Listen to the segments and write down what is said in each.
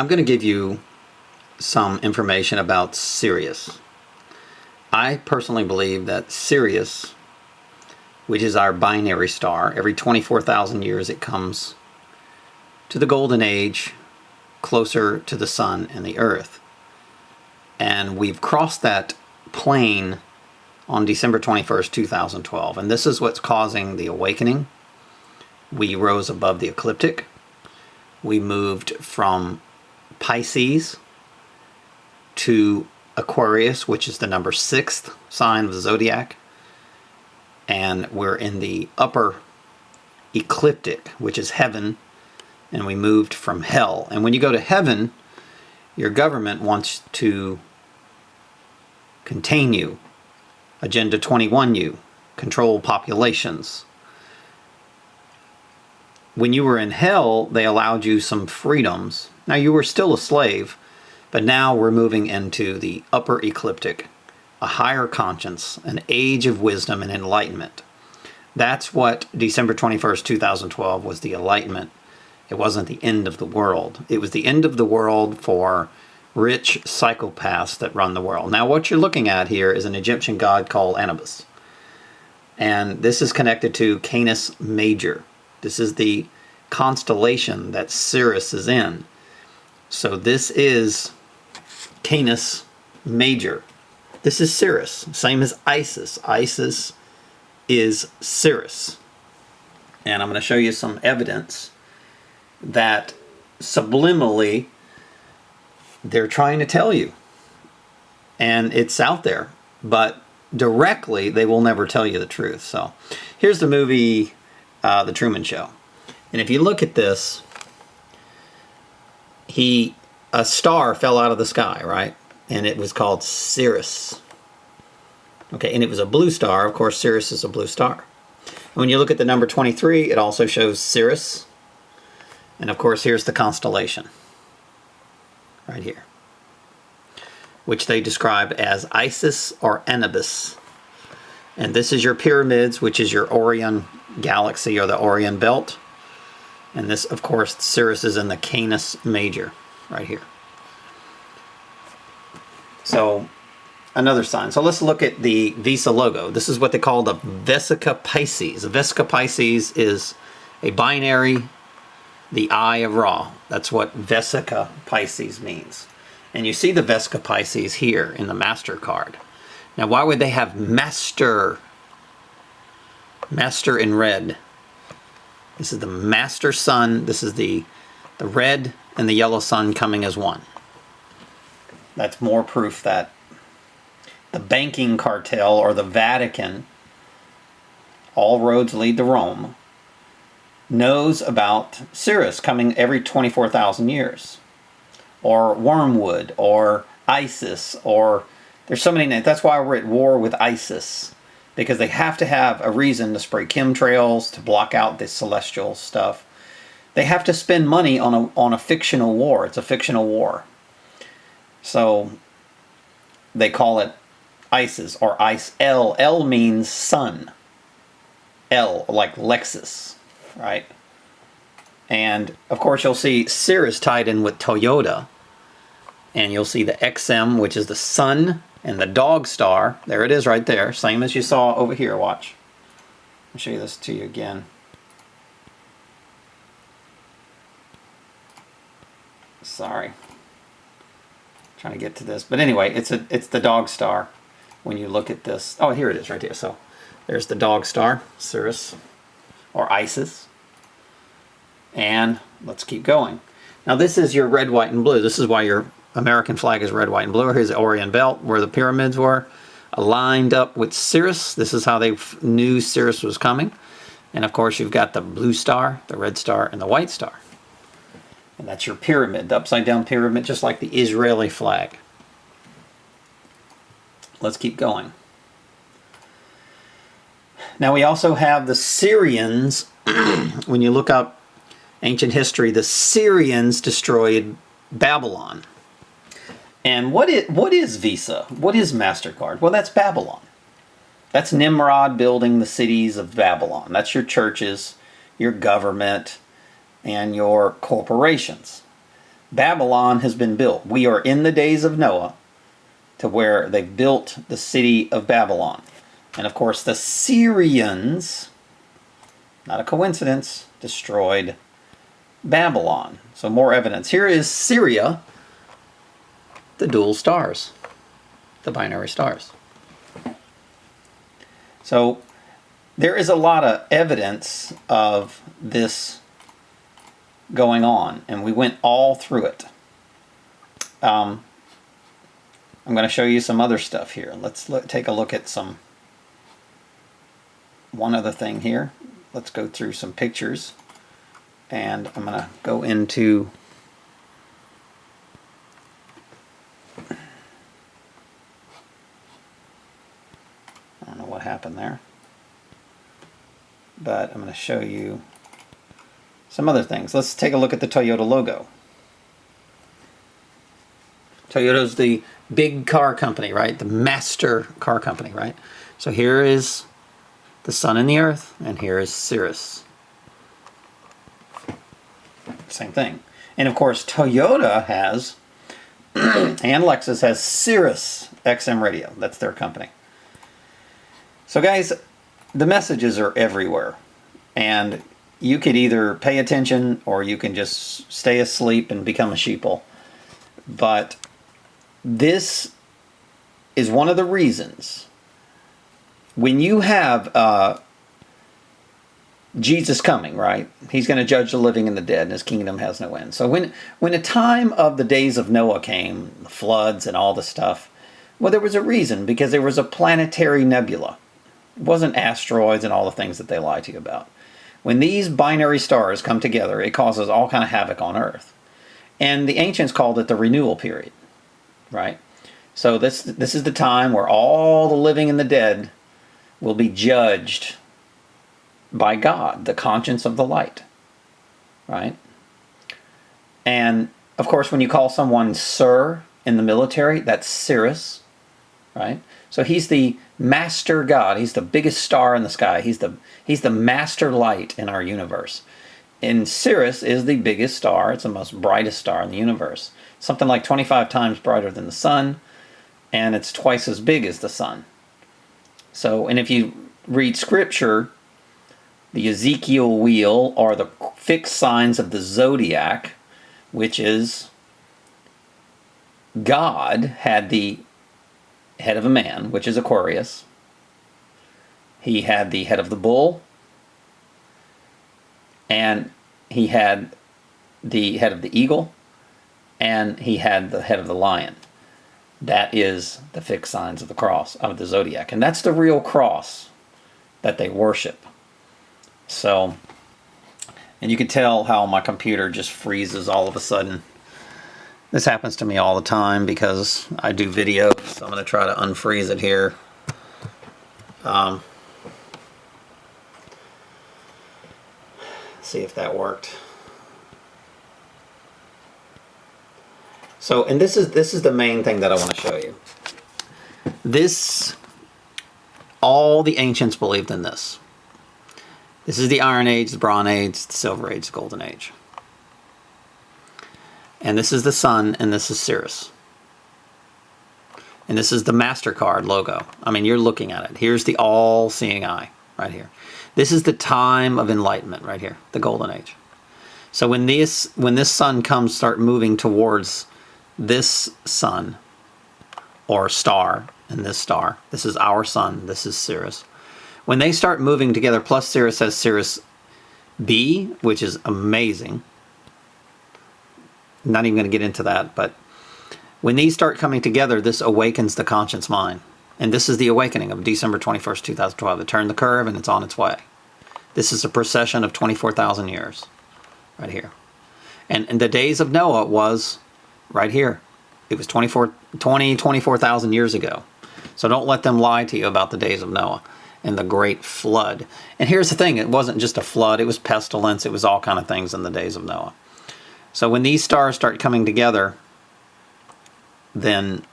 I'm going to give you some information about Sirius. I personally believe that Sirius, which is our binary star, every 24,000 years it comes to the golden age, closer to the sun and the earth. And we've crossed that plane on December 21st, 2012. And this is what's causing the awakening. We rose above the ecliptic. We moved from Pisces to Aquarius, which is the number 6th sign of the zodiac. And we're in the upper ecliptic, which is heaven. And we moved from hell. And when you go to heaven, your government wants to contain you, Agenda 21 you, control populations. When you were in hell, they allowed you some freedoms. Now, you were still a slave, but now we're moving into the upper ecliptic, a higher conscience, an age of wisdom and enlightenment. That's what December 21st, 2012 was, the enlightenment. It wasn't the end of the world. It was the end of the world for rich psychopaths that run the world. Now, what you're looking at here is an Egyptian god called Anubis. And this is connected to Canis Major. This is the constellation that Sirius is in. So this is Canis Major. This is Sirius, same as Isis. Isis is Sirius. And I'm going to show you some evidence that subliminally they're trying to tell you. And it's out there. But directly, they will never tell you the truth. So here's the movie, The Truman Show. And if you look at this, a star fell out of the sky, right? And it was called Sirius. Okay, and it was a blue star. Of course, Sirius is a blue star. And when you look at the number 23, it also shows Sirius. And of course, here's the constellation. Right here. Which they describe as Isis or Anubis. And this is your pyramids, which is your Orion galaxy or the Orion belt. And this, of course, Sirius is in the Canis Major, right here. So, another sign. So let's look at the Visa logo. This is what they call the Vesica Pisces. The Vesica Pisces is a binary, the Eye of Ra. That's what Vesica Pisces means. And you see the Vesica Pisces here in the MasterCard. Now, why would they have Master? Master in red. This is the Master Sun. This is the red and the yellow sun coming as one. That's more proof that the banking cartel or the Vatican, all roads lead to Rome, knows about Sirius coming every 24,000 years. Or Wormwood, or Isis, or there's so many names. That's why we're at war with ISIS. Because they have to have a reason to spray chemtrails, to block out this celestial stuff. They have to spend money on a fictional war. It's a fictional war. So they call it ISIS or ISL. L means sun. L, like Lexus, right? And of course you'll see Sirius tied in with Toyota. And you'll see the XM, which is the sun, and the dog star. There it is right there. Same as you saw over here. Watch. I'll show you this to you again. Sorry. Trying to get to this. But anyway, it's the dog star when you look at this. Oh, here it is right here. So there's the dog star, Sirius, or Isis. And let's keep going. Now this is your red, white, and blue. This is why your American flag is red, white, and blue. Here's the Orion Belt where the pyramids were aligned up with Sirius. This is how they knew Sirius was coming. And of course you've got the blue star, the red star, and the white star. And that's your pyramid, the upside down pyramid, just like the Israeli flag. Let's keep going. Now we also have the Syrians. When you look up ancient history, the Syrians destroyed Babylon. And what is Visa? What is MasterCard? Well, that's Babylon. That's Nimrod building the cities of Babylon. That's your churches, your government, and your corporations. Babylon has been built. We are in the days of Noah, to where they built the city of Babylon. And of course the Syrians, not a coincidence, destroyed Babylon. So more evidence. Here is Syria, the dual stars, the binary stars. So there is a lot of evidence of this going on, and we went all through it. I'm going to show you some other stuff here. Let's take a look at one other thing here. Let's go through some pictures, and I'm going to go into I don't know what happened there, but I'm going to show you some other things. Let's take a look at the Toyota logo. Toyota's the big car company, right? The master car company, right? So here is the sun and the earth, and here is Sirius. Same thing. And of course, Toyota has, and Lexus has Sirius XM radio. That's their company. So guys, the messages are everywhere. And you could either pay attention or you can just stay asleep and become a sheeple. But this is one of the reasons when you have Jesus coming, right? He's going to judge the living and the dead, and his kingdom has no end. So when the time of the days of Noah came, the floods and all the stuff, well, there was a reason, because there was a planetary nebula. It wasn't asteroids and all the things that they lie to you about. When these binary stars come together, it causes all kind of havoc on Earth. And the ancients called it the renewal period, right? So this is the time where all the living and the dead will be judged by God, the conscience of the light, right? And of course, when you call someone Sir in the military, that's Sirius, right? So he's the master God. He's the biggest star in the sky. He's the master light in our universe. And Sirius is the biggest star. It's the most brightest star in the universe. Something like 25 times brighter than the sun, and it's twice as big as the sun. So, and if you read scripture, the Ezekiel wheel are the fixed signs of the zodiac, which is God had the head of a man, which is Aquarius. He had the head of the bull, and he had the head of the eagle, and he had the head of the lion. That is the fixed signs of the cross, of the zodiac. And that's the real cross that they worship. So, and you can tell how my computer just freezes all of a sudden. This happens to me all the time because I do videos, so I'm going to try to unfreeze it here. See if that worked. So, and this is the main thing that I want to show you. All the ancients believed in this. This is the Iron Age, the Bronze Age, the Silver Age, the Golden Age. And this is the sun, and this is Sirius. And this is the MasterCard logo. I mean, you're looking at it. Here's the all-seeing eye, right here. This is the time of enlightenment, right here, the Golden Age. So when this sun comes, start moving towards this sun, or star, and this star, this is our sun, this is Sirius. When they start moving together, plus Sirius has Sirius B, which is amazing. I'm not even going to get into that, but when these start coming together, this awakens the conscious mind. And this is the awakening of December 21st, 2012. It turned the curve and it's on its way. This is a procession of 24,000 years, right here. And the days of Noah was right here. It was 24,000 years ago. So don't let them lie to you about the days of Noah and the great flood. And here's the thing, it wasn't just a flood, it was pestilence, it was all kind of things in the days of Noah. So when these stars start coming together, then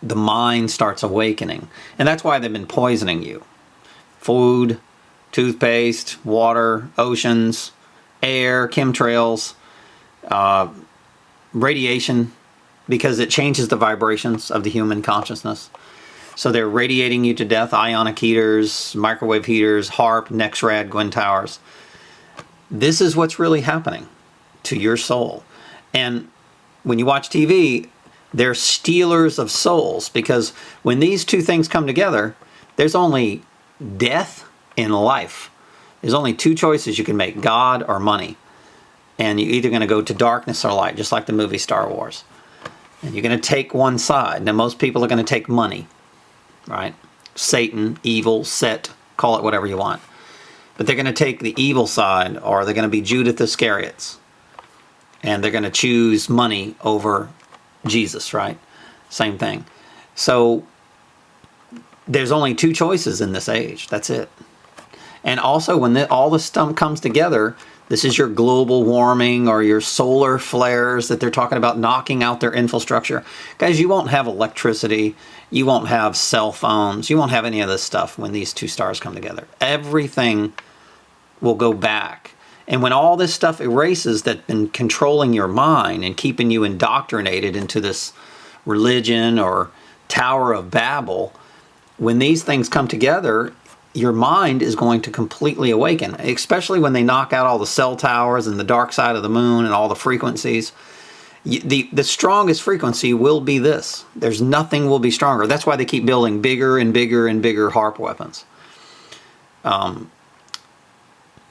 the mind starts awakening. And that's why they've been poisoning you. Food, toothpaste, water, oceans, air, chemtrails, radiation, because it changes the vibrations of the human consciousness. So they're radiating you to death, ionic heaters, microwave heaters, HARP, NexRad, Gwyn towers. This is what's really happening to your soul. And when you watch TV, they're stealers of souls, because when these two things come together, there's only death and life. There's only two choices you can make, God or money. And you're either going to go to darkness or light, just like the movie Star Wars. And you're going to take one side. Now, most people are going to take money, right? Satan, evil, Set, call it whatever you want. But they're going to take the evil side, or they're going to be Judas Iscariots. And they're going to choose money over Jesus, right? Same thing. So there's only two choices in this age. That's it. And also, when all this stuff comes together, this is your global warming or your solar flares that they're talking about knocking out their infrastructure. Guys, you won't have electricity. You won't have cell phones. You won't have any of this stuff when these two stars come together. Everything will go back. And when all this stuff erases that's been controlling your mind and keeping you indoctrinated into this religion or Tower of Babel, when these things come together, your mind is going to completely awaken, especially when they knock out all the cell towers and the dark side of the moon and all the frequencies. The strongest frequency will be this. There's nothing will be stronger. That's why they keep building bigger and bigger and bigger HARP weapons.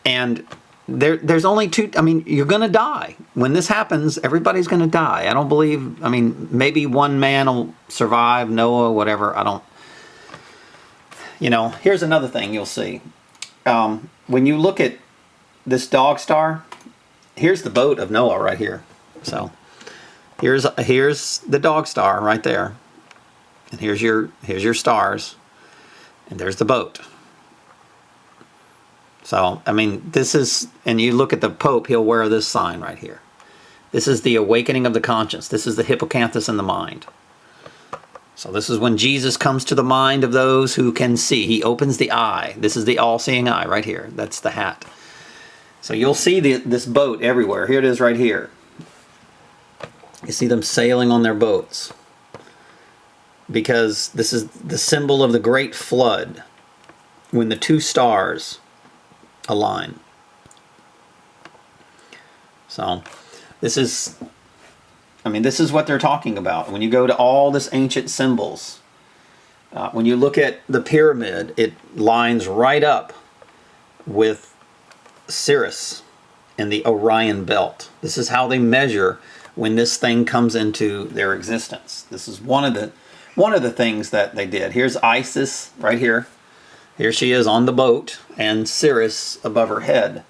And there's only two. I mean, you're going to die. When this happens, everybody's going to die. I don't believe, I mean, maybe one man will survive, Noah, whatever. I don't. You know, here's another thing you'll see. When you look at this dog star, here's the boat of Noah right here. So here's the dog star right there. And here's your stars. And there's the boat. So, I mean, this is, and you look at the Pope, he'll wear this sign right here. This is the awakening of the conscience. This is the hippocampus in the mind. So this is when Jesus comes to the mind of those who can see. He opens the eye. This is the all-seeing eye right here. That's the hat. So you'll see this boat everywhere. Here it is right here. You see them sailing on their boats. Because this is the symbol of the great flood. When the two stars align. So this is... I mean, this is what they're talking about. When you go to all this ancient symbols, when you look at the pyramid, it lines right up with Sirius and the Orion belt. This is how they measure when this thing comes into their existence. This is one of the things that they did. Here's Isis right here. Here she is on the boat, and Sirius above her head.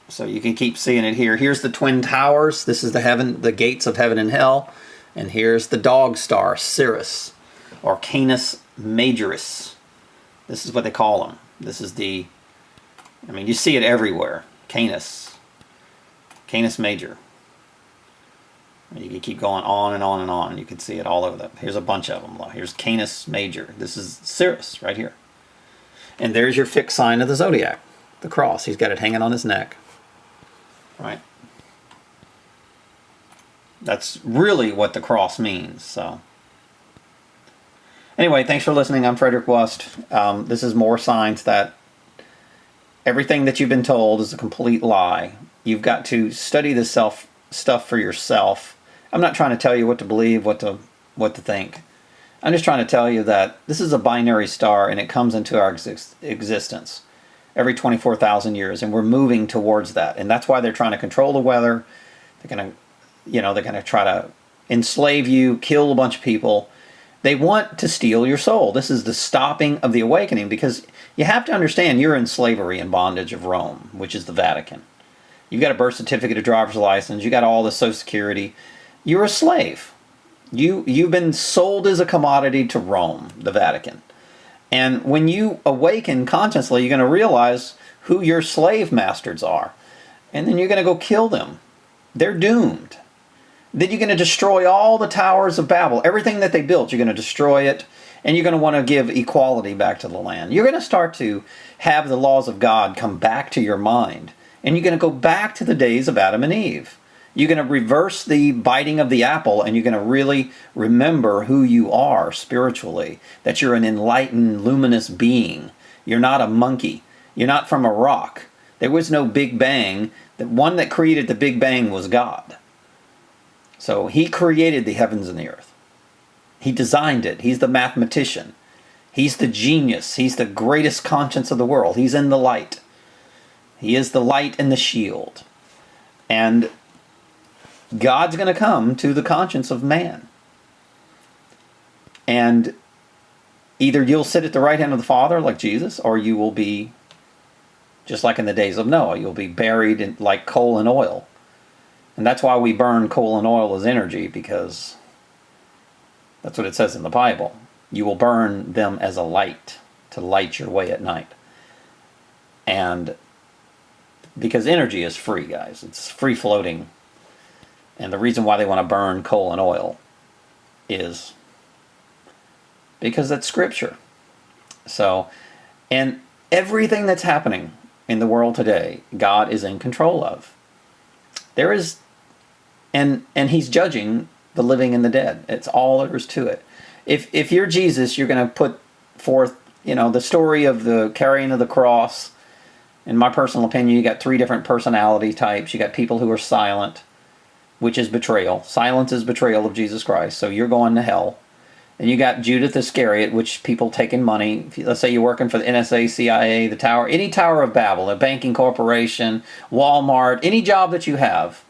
So you can keep seeing it here. Here's the Twin Towers. This is the gates of heaven and hell. And here's the dog star, Sirius, or Canis Majoris. This is what they call them. This is the, I mean, you see it everywhere. Canis Major. You can keep going on and on and on. You can see it all over them. Here's a bunch of them. Here's Canis Major. This is Sirius right here. And there's your fixed sign of the zodiac, the cross. He's got it hanging on his neck. Right? That's really what the cross means. So, anyway, thanks for listening. I'm Frederick Wust. This is more signs that everything that you've been told is a complete lie. You've got to study this stuff for yourself. I'm not trying to tell you what to believe, what to think. I'm just trying to tell you that this is a binary star, and it comes into our existence every 24,000 years, and we're moving towards that. And that's why they're trying to control the weather. They're going to try to enslave you, kill a bunch of people. They want to steal your soul. This is the stopping of the awakening, because you have to understand you're in slavery and bondage of Rome, which is the Vatican. You've got a birth certificate, a driver's license, you got all the Social Security. You're a slave. You've been sold as a commodity to Rome, the Vatican. And when you awaken consciously, you're going to realize who your slave masters are. And then you're going to go kill them. They're doomed. Then you're going to destroy all the towers of Babel. Everything that they built, you're going to destroy it. And you're going to want to give equality back to the land. You're going to start to have the laws of God come back to your mind. And you're going to go back to the days of Adam and Eve. You're going to reverse the biting of the apple, and you're going to really remember who you are spiritually, that you're an enlightened, luminous being. You're not a monkey. You're not from a rock. There was no Big Bang. The one that created the Big Bang was God. So he created the heavens and the earth. He designed it. He's the mathematician. He's the genius. He's the greatest conscience of the world. He's in the light. He is the light and the shield. And God's going to come to the conscience of man. And either you'll sit at the right hand of the Father like Jesus, or you will be, just like in the days of Noah, you'll be buried in, like coal and oil. And that's why we burn coal and oil as energy, because that's what it says in the Bible. You will burn them as a light, to light your way at night. And because energy is free, guys. It's free floating. And the reason why they want to burn coal and oil is because that's scripture. So, and everything that's happening in the world today, God is in control of. There is, and he's judging the living and the dead. It's all there is to it. If you're Jesus, you're going to put forth, the story of the carrying of the cross. In my personal opinion, you got 3 different personality types. You got people who are silent, which is betrayal. Silence is betrayal of Jesus Christ. So you're going to hell. And you got Judith Iscariot, which people taking money. Let's say you're working for the NSA, CIA, the Tower, any Tower of Babel, a banking corporation, Walmart, any job that you have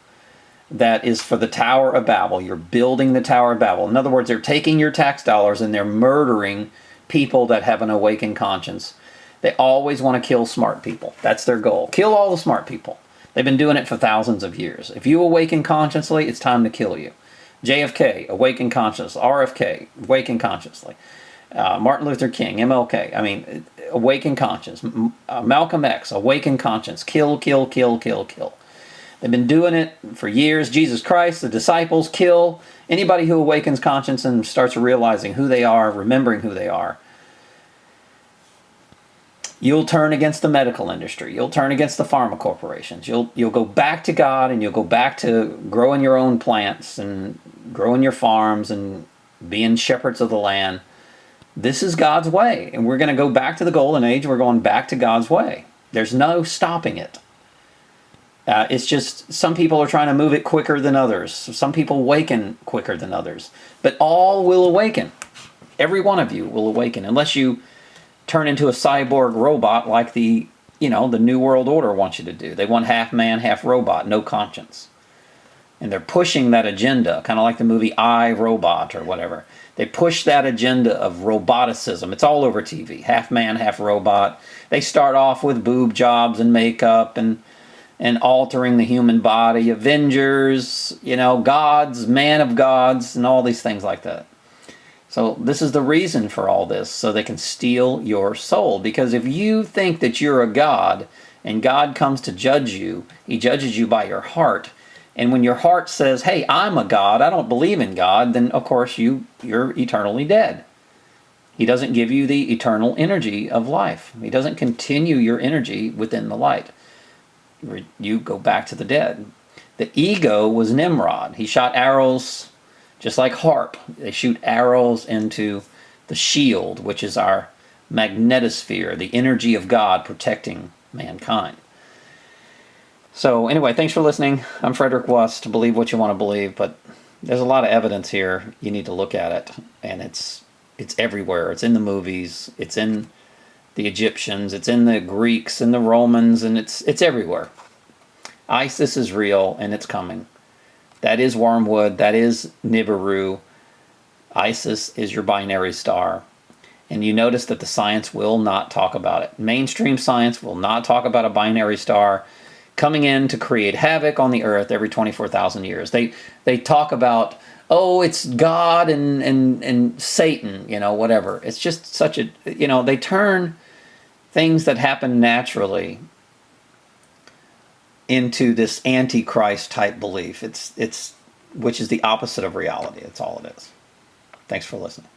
that is for the Tower of Babel. You're building the Tower of Babel. In other words, they're taking your tax dollars and they're murdering people that have an awakened conscience. They always want to kill smart people. That's their goal. Kill all the smart people. They've been doing it for thousands of years. If you awaken consciously, it's time to kill you. JFK, awaken consciously. RFK, awaken consciously. Martin Luther King, MLK, awaken conscience. Malcolm X, awaken conscience. Kill, kill, kill, kill, kill. They've been doing it for years. Jesus Christ, the disciples, kill. Anybody who awakens conscience and starts realizing who they are, remembering who they are. You'll turn against the medical industry. You'll turn against the pharma corporations. You'll go back to God, and you'll go back to growing your own plants and growing your farms and being shepherds of the land. This is God's way, and we're going to go back to the golden age. We're going back to God's way. There's no stopping it. It's just some people are trying to move it quicker than others. Some people awaken quicker than others. But all will awaken. Every one of you will awaken, unless you turn into a cyborg robot like the New World Order wants you to do. They want half man, half robot, no conscience. And they're pushing that agenda, kind of like the movie I, Robot or whatever. They push that agenda of roboticism. It's all over TV. Half man, half robot. They start off with boob jobs and makeup and altering the human body. Avengers, gods, man of gods, and all these things like that. So this is the reason for all this, so they can steal your soul. Because if you think that you're a god and God comes to judge you, he judges you by your heart. And when your heart says, hey, I'm a god, I don't believe in God, then of course you're eternally dead. He doesn't give you the eternal energy of life. He doesn't continue your energy within the light. You go back to the dead. The ego was Nimrod. He shot arrows. Just like HARP, they shoot arrows into the shield, which is our magnetosphere, the energy of God protecting mankind. So anyway, thanks for listening. I'm Frederick Wust. Believe what you want to believe, but there's a lot of evidence here. You need to look at it, and it's everywhere. It's in the movies. It's in the Egyptians. It's in the Greeks and the Romans, and it's everywhere. ISIS is real, and it's coming. That is Wormwood. That is Nibiru. ISIS is your binary star. And you notice that the science will not talk about it. Mainstream science will not talk about a binary star coming in to create havoc on the earth every 24,000 years. They talk about, oh, it's God and Satan, whatever. It's just such a, they turn things that happen naturally into this antichrist type belief. It's which is the opposite of reality. That's all it is. Thanks for listening.